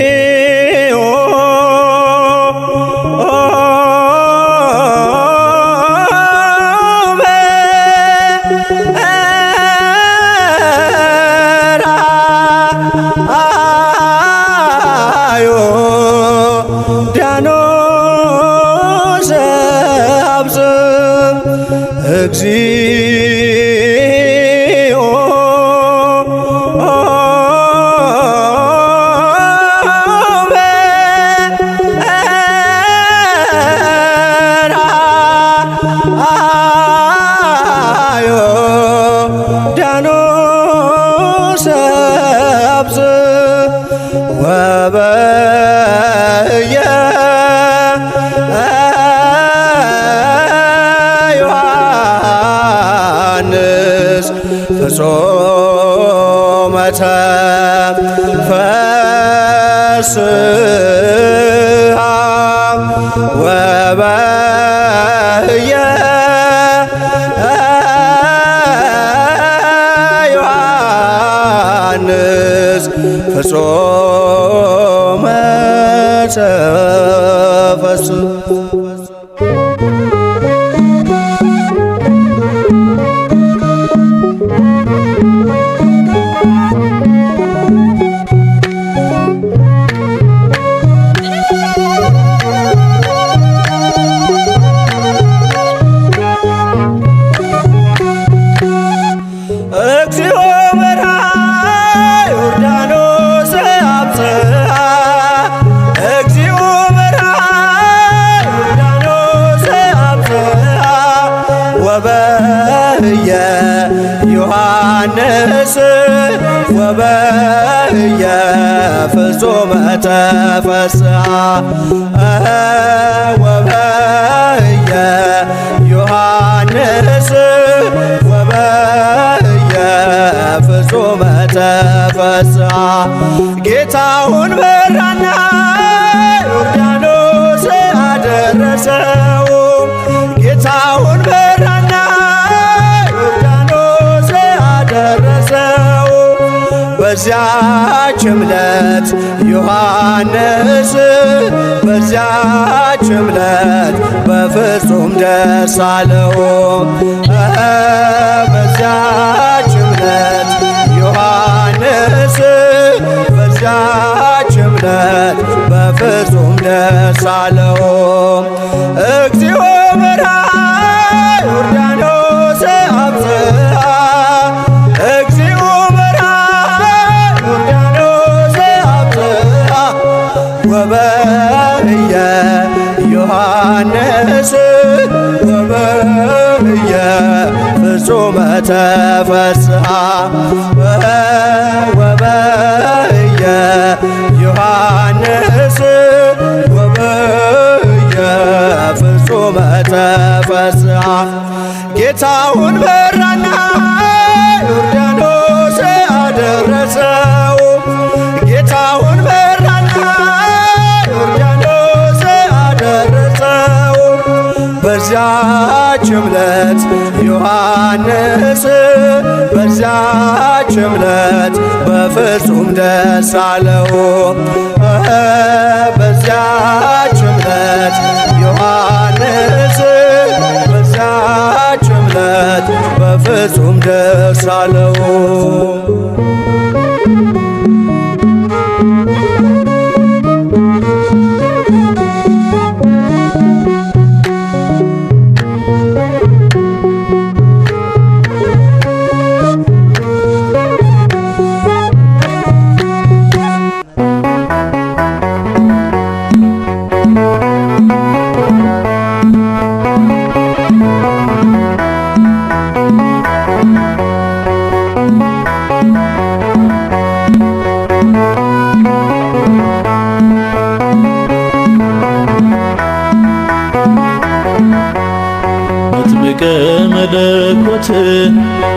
እግዚኦ በራዮ ዳኖስ አብጽም እግዚኦ ወበየ ዮሐንስ ፍጹመ ተፈስሐ ወበየ ዮሐንስ ፍጹመ ተፈስሐ እግዚኦ በርሃ ዮርዳኖስ አብጽሐ እግዚኦ በርሃ ዮርዳኖስ አብጽሐ ወበየ ዮሐንስ ወበየ ፍጹመ ተፈስሐ ወበየ ዮሐንስ ወበየ ፍጹመ ተፈስሐ ጌታውን በራና ዮርዳኖስ አደረሰው ጌታውን በራና ዮርዳኖስ አደረሰው በዚያች ዕለት ዮሐንስ በዚያች ዕለት በፍጹም ደስ አለው በዚያች ዕለት ዮሐንስ በዚያች ዕለት በፍጹም ደስ አለው እግዚኦ በርሃ ዮርዳኖስ አብጽሐ እግዚኦ በርሃ ዮርዳኖስ አብጽሐ ወበየ ዮሐንስ ወበየ ፍጹመ ተፈስሐ ወበየ ዮሐንስ ወበየ ፍጹመ ተፈስሐ ጌታውን በራና ዮርዳኖስ አደረሰው ጌታውን በራና ዮርዳኖስ አደረሰው በዚያች ዕለት ዮሐንስ በዚያች ዕለት በፍጹም ደስ አለው በዚያች ዕለት ዮሐንስ በዚያች ዕለት በፍጹም ደስ አለው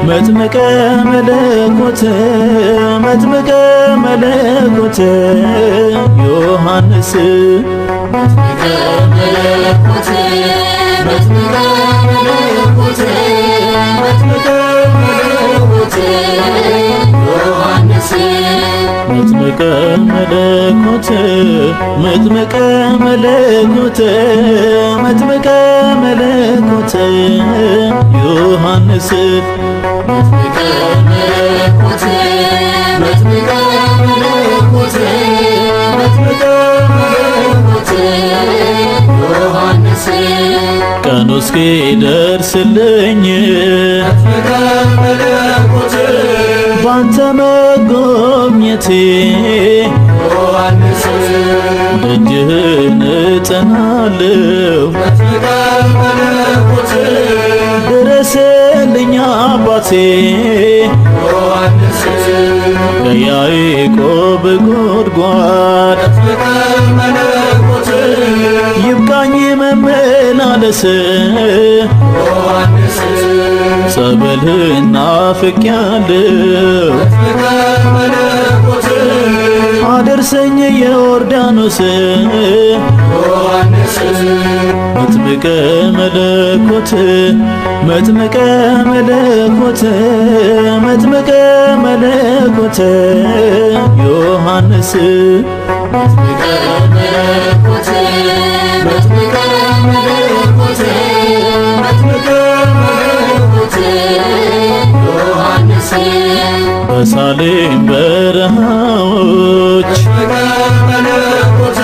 መጥምቀ መለኮት መጥምቀ መለኮት ዮሐንስ መጥምቀ መለኮት መጥምቀ መጥምቀ መለኮት መጥምቀ መለኮት መጥምቀ መለኮት ዮሐንስ መጥምቀ መለኮት መጥምቀ መለኮት መጥምቀ መለኮት ዮሐንስ ቀኑ እስኪደርስልኝ መጥምቀ መለኮት ባንተ መጎብኘቴ ዮሐንስ ደጅህን እጠናለሁ መጥምቀ መለኮት ድረስልኝ አባቴ ዮሐንስ ከያዕቆብ ጉድጓድ መጥምቀ መለኮት ይብቃኝ መመላለስ ዮሐንስ ጸበልህን ናፍቄያለሁ መጥምቀ መለኮት አደርሰኝ የዮርዳኖስ ዮሐንስ መጥምቀ መለኮት መጥምቀ መለኮት መጥምቀ መለኮት ዮሐንስ መጥምቀ መለኮት መጥምቀ መለኮት መጥምቀ መለኮት ዮሐንስ በሳሌም በረሃዎች መጥምቀ መለኮት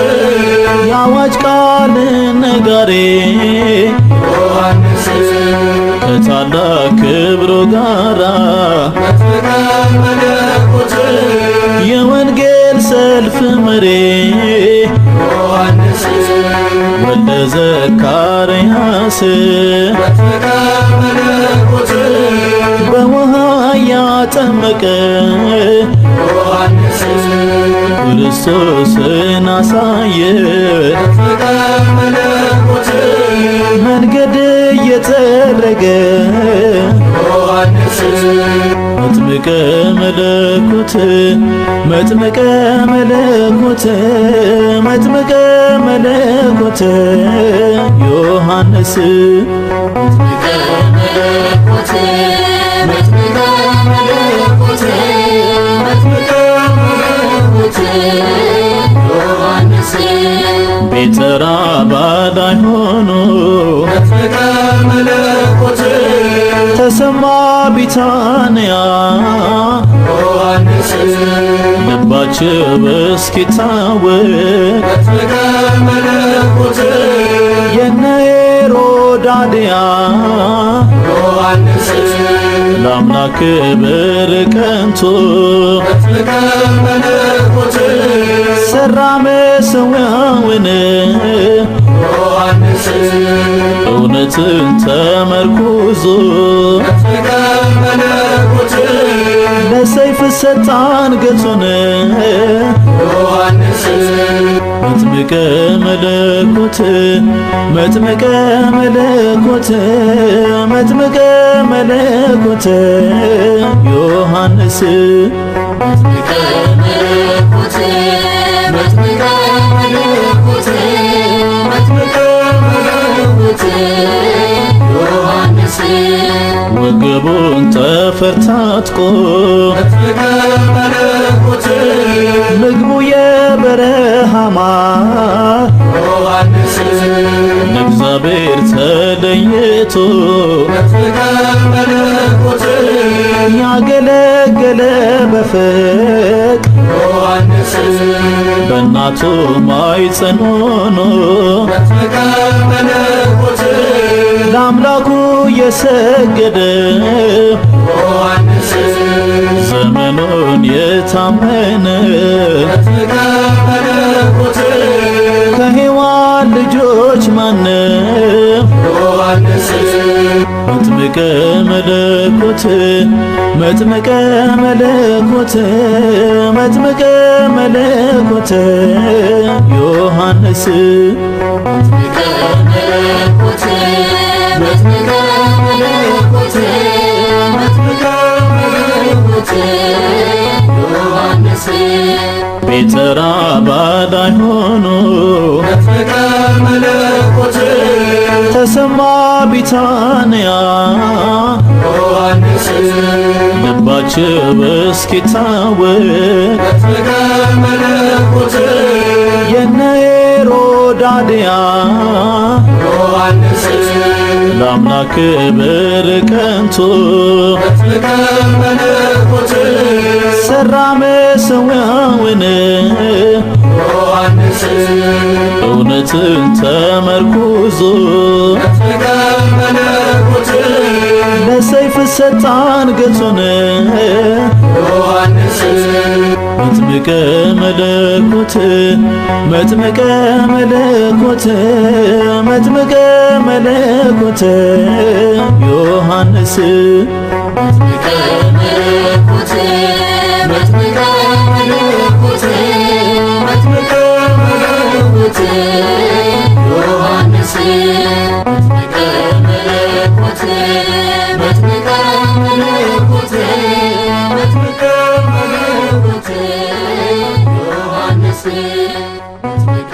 የአዋጅ ቃል ነጋሪ ዮሐንስ ከታላቅ ክብሩ ጋራ መጥምቀ መለኮት የወንጌል ሰልፍ መሪ ዮሐንስ ወልደ ዘካርያስ መጥምቀ መለኮት በውሃ ያጠመቀ ዮሐንስ ክርስቶስን አሳየ መጥምቀ መለኮት መንገድ እየጠረገ ዮሐንስ መጥምቀ መለኮት መጥምቀ መለኮት መጥምቀ መለኮት ዮሐንስ መጥምቀ መለኮት መጥምቀ መለኮት መጥምቀ መለኮት ዮሐንስ ቤተራ ባዳይ ሆኖ መጥምቀ መለኮት ተሰማ ቢታንያ ዮሐንስ ልባቸው እስኪታወቅ መጥምቀ መለኮት የነ ሄሮዳድያ ዮሐንስ ለአምላክ ክብር ቀንቶ መጥምቀ መለኮት ሰራ መሠዊያውን ዮሐንስ እውነትን ተመርኩዞ መጥምቀ መለኮት ለሰይፍ ሰጣ አንገቱን ዮሐንስ መጥምቀ መለኮት መጥምቀ መለኮት መጥምቀ መለኮት ዮሐንስ መጥምቀ መለኮት መጥምቀ መለኮት መጥምቀ መለኮት ዮሐንስ ወገቡን ጠፈር ታጥቆ መጥምቀ መለኮት ምግቡ የበረሃ ማር ዮሐንስ ለእግዚአብሔር ተለይቶ መጥምቀ መለኮት ያገለገለ በፍቅር ዮሐንስ በእናቱ ማኅፀን ሆኖ መጥምቀ መለኮት ለአምላኩ የሰገደ ዮሐንስ ዘመኑን የታመነ መጥምቀ መለኮት ከሔዋን ልጆች ማንም ዮሐንስ መጥምቀ መለኮት መጥምቀ መለኮት መጥምቀ መለኮት ዮሐንስ መጥምቀ መለኮት መጥምቀ መለኮት መጥምቀ መለኮት ዮሐንስ ቤተራ ባዳይ ሆኖ መጥምቀ መለኮት ተሰማ ቢታንያ ዮሐንስ ቁጥራቸው እስኪታወቅ መጥምቀ መለኮት የነ ሄሮድያ ዮሐንስ ለአምላክ ክብር ቀንቶ መጥምቀ መለኮት ሠራ መሠዊያውን ዮሐንስ እውነትን ተመርኩዞ መጥምቀ መለኮት ለሰይፍ ሰጣ አንገቱን ዮሐንስ መጥምቀ መለኮት መጥምቀ መለኮት መጥምቀ መለኮት ዮሐንስ መጥምቀ መለኮት መጥምቀ መለኮት መጥምቀ መለኮት ዮሐንስ መጥምቀ መለኮት መጥምቀ መለኮት መጥምቀ መለኮት ዮሐንስ መጥምቀ